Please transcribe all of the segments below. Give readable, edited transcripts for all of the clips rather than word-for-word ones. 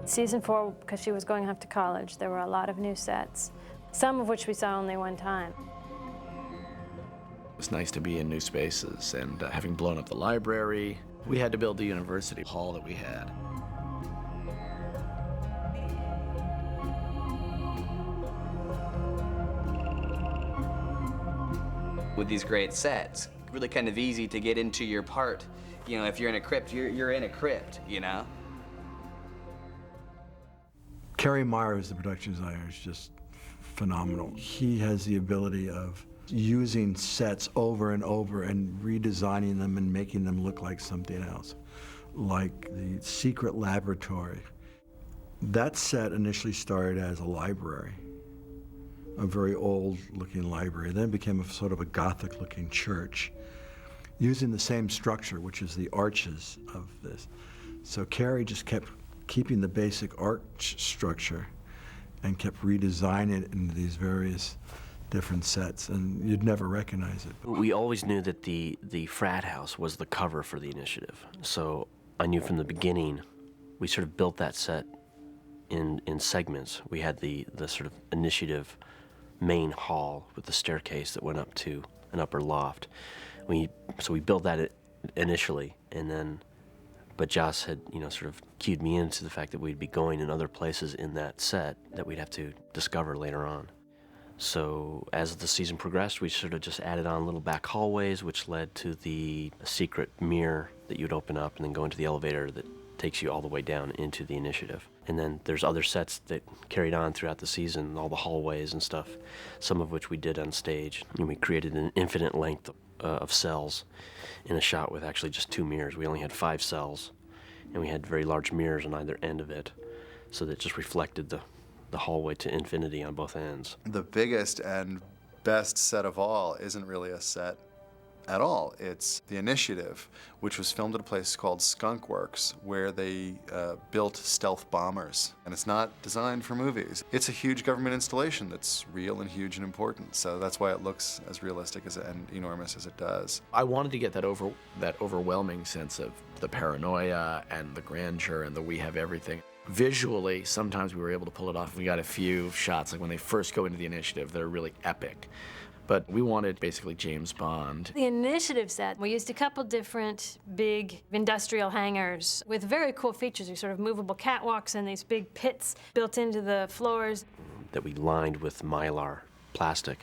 Season 4, because she was going off to college, there were a lot of new sets, some of which we saw only one time. It was nice to be in new spaces, and having blown up the library, we had to build the university hall that we had. With these great sets, really kind of easy to get into your part. You know, if you're in a crypt, you're in a crypt, you know? Carey Meyer, as the production designer, is just phenomenal. He has the ability of using sets over and over and redesigning them and making them look like something else, like the secret laboratory. That set initially started as a library, a very old-looking library. Then it became a sort of a Gothic-looking church, using the same structure, which is the arches of this. So Carey just kept keeping the basic arch structure and kept redesigning it into these various different sets, and you'd never recognize it. We always knew that the frat house was the cover for the initiative. So I knew from the beginning, we sort of built that set in segments. We had the sort of initiative main hall with the staircase that went up to an upper loft. So we built that initially, and then, but Joss had, you know, sort of cued me into the fact that we'd be going in other places in that set that we'd have to discover later on. So as the season progressed, we sort of just added on little back hallways, which led to the secret mirror that you'd open up and then go into the elevator that takes you all the way down into the initiative. And then there's other sets that carried on throughout the season, all the hallways and stuff, some of which we did on stage. And we created an infinite length of cells in a shot with actually just 2 mirrors. We only had 5 cells, and we had very large mirrors on either end of it, so that it just reflected the hallway to infinity on both ends. The biggest and best set of all isn't really a set at all. It's the initiative, which was filmed at a place called Skunk Works, where they built stealth bombers. And it's not designed for movies. It's a huge government installation that's real and huge and important. So that's why it looks as realistic and enormous as it does. I wanted to get that overwhelming sense of the paranoia and the grandeur and the we have everything. Visually, sometimes we were able to pull it off. We got a few shots, like when they first go into the initiative, that are really epic. But we wanted basically James Bond. The initiative set, we used a couple different big industrial hangars with very cool features. These sort of movable catwalks and these big pits built into the floors. That we lined with Mylar plastic,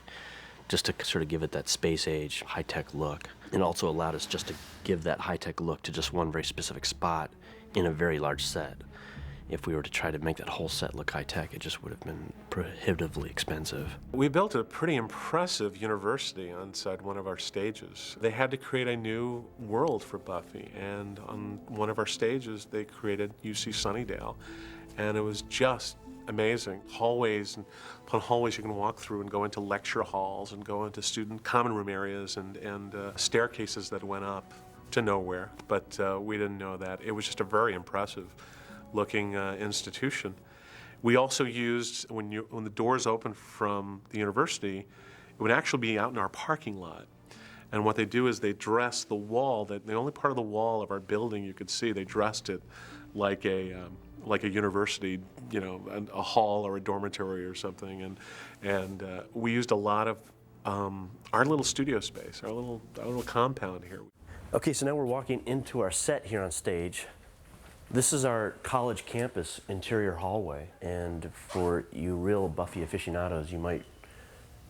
just to sort of give it that space age, high-tech look. It also allowed us just to give that high-tech look to just one very specific spot in a very large set. If we were to try to make that whole set look high-tech, it just would have been prohibitively expensive. We built a pretty impressive university inside one of our stages. They had to create a new world for Buffy, and on one of our stages, they created UC Sunnydale, and it was just amazing. Hallways and upon hallways you can walk through and go into lecture halls and go into student common room areas and staircases that went up to nowhere, but we didn't know that. It was just a very impressive looking institution. We also used, when the doors open from the university, it would actually be out in our parking lot. And what they do is they dress the wall, the only part of the wall of our building you could see, they dressed it like a university, you know, a hall or a dormitory or something. And we used a lot of our little studio space, our little compound here. Okay, so now we're walking into our set here on stage. This is our college campus interior hallway, and for you real Buffy aficionados, you might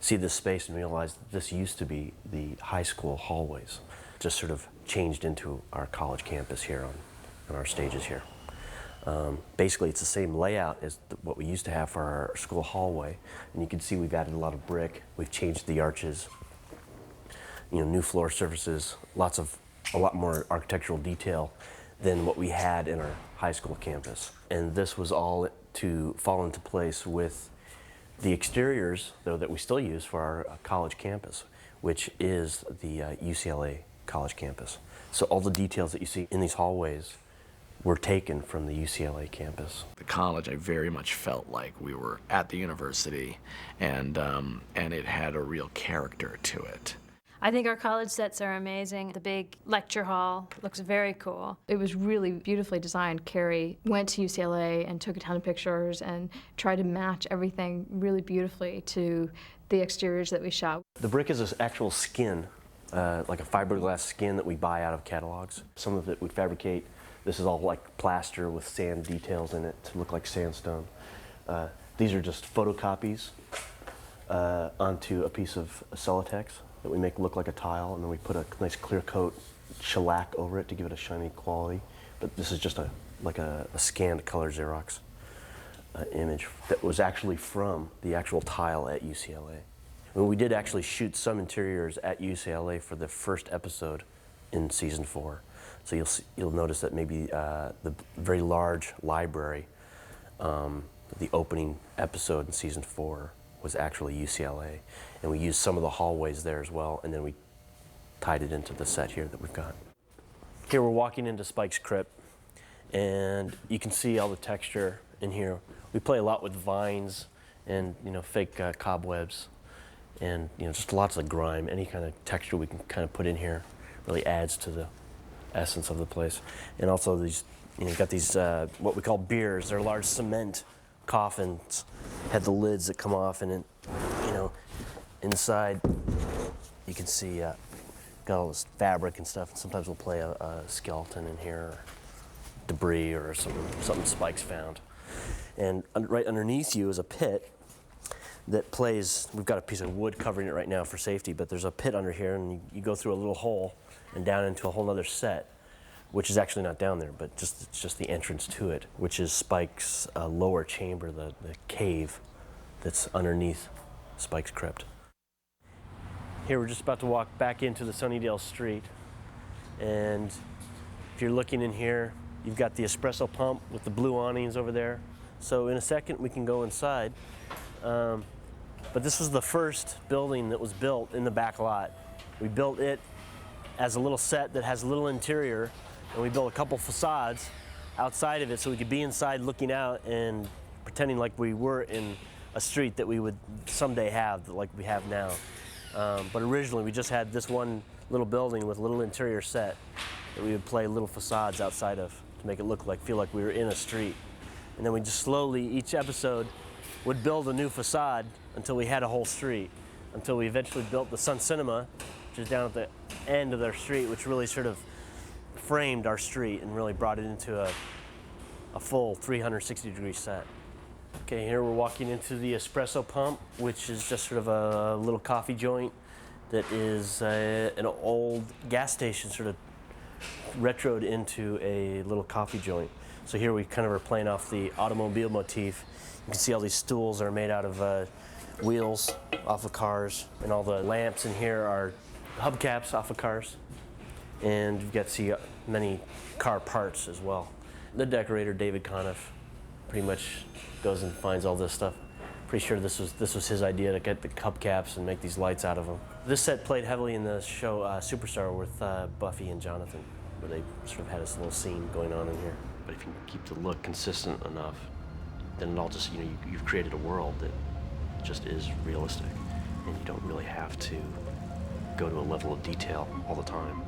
see this space and realize that this used to be the high school hallways. Just sort of changed into our college campus here on our stages here. Basically, it's the same layout as what we used to have for our school hallway, and you can see we've added a lot of brick. We've changed the arches, you know, new floor surfaces, a lot more architectural detail than what we had in our high school campus. And this was all to fall into place with the exteriors, though, that we still use for our college campus, which is the UCLA college campus. So all the details that you see in these hallways were taken from the UCLA campus. The college, I very much felt like we were at the university, and it had a real character to it. I think our college sets are amazing. The big lecture hall looks very cool. It was really beautifully designed. Carey went to UCLA and took a ton of pictures and tried to match everything really beautifully to the exteriors that we shot. The brick is an actual skin, like a fiberglass skin that we buy out of catalogs. Some of it we fabricate. This is all like plaster with sand details in it to look like sandstone. These are just photocopies onto a piece of Celotex that we make look like a tile, and then we put a nice clear coat shellac over it to give it a shiny quality. But this is just like a scanned color Xerox image that was actually from the actual tile at UCLA. And we did actually shoot some interiors at UCLA for the first episode in season 4. So you'll notice that maybe the very large library, the opening episode in season 4 was actually UCLA. And we used some of the hallways there as well, and then we tied it into the set here that we've got. Here we're walking into Spike's crypt, and you can see all the texture in here. We play a lot with vines and fake cobwebs, and just lots of grime. Any kind of texture we can kind of put in here really adds to the essence of the place. And also these, you've got these what we call beers. They're large cement coffins, had the lids that come off, and then inside you can see got all this fabric and stuff. And sometimes we'll play a skeleton in here, or debris, or something Spike's found. And right underneath you is a pit that plays. We've got a piece of wood covering it right now for safety, but there's a pit under here, and you go through a little hole and down into a whole other set, which is actually not down there, but it's just the entrance to it, which is Spike's lower chamber, the cave that's underneath Spike's crypt. Here we're just about to walk back into the Sunnydale street, and if you're looking in here, you've got the espresso pump with the blue awnings over there. So in a second we can go inside, but this was the first building that was built in the back lot. We built it as a little set that has a little interior, and we built a couple facades outside of it so we could be inside looking out and pretending like we were in a street that we would someday have, like we have now. But originally we just had this one little building with a little interior set that we would play little facades outside of to make it feel like we were in a street. And then we just slowly, each episode, would build a new facade until we had a whole street, until we eventually built the Sun Cinema, which is down at the end of their street, which really sort of framed our street and really brought it into a full 360-degree set. Okay, here we're walking into the espresso pump, which is just sort of a little coffee joint that is an old gas station sort of retroed into a little coffee joint. So here we kind of are playing off the automobile motif. You can see all these stools are made out of wheels off of cars, and all the lamps in here are hubcaps off of cars. And you get to see many car parts as well. The decorator, David Conniff, pretty much goes and finds all this stuff. Pretty sure this was his idea to get the hubcaps and make these lights out of them. This set played heavily in the show Superstar with Buffy and Jonathan, where they sort of had this little scene going on in here. But if you keep the look consistent enough, then it all just, you've created a world that just is realistic, and you don't really have to go to a level of detail all the time.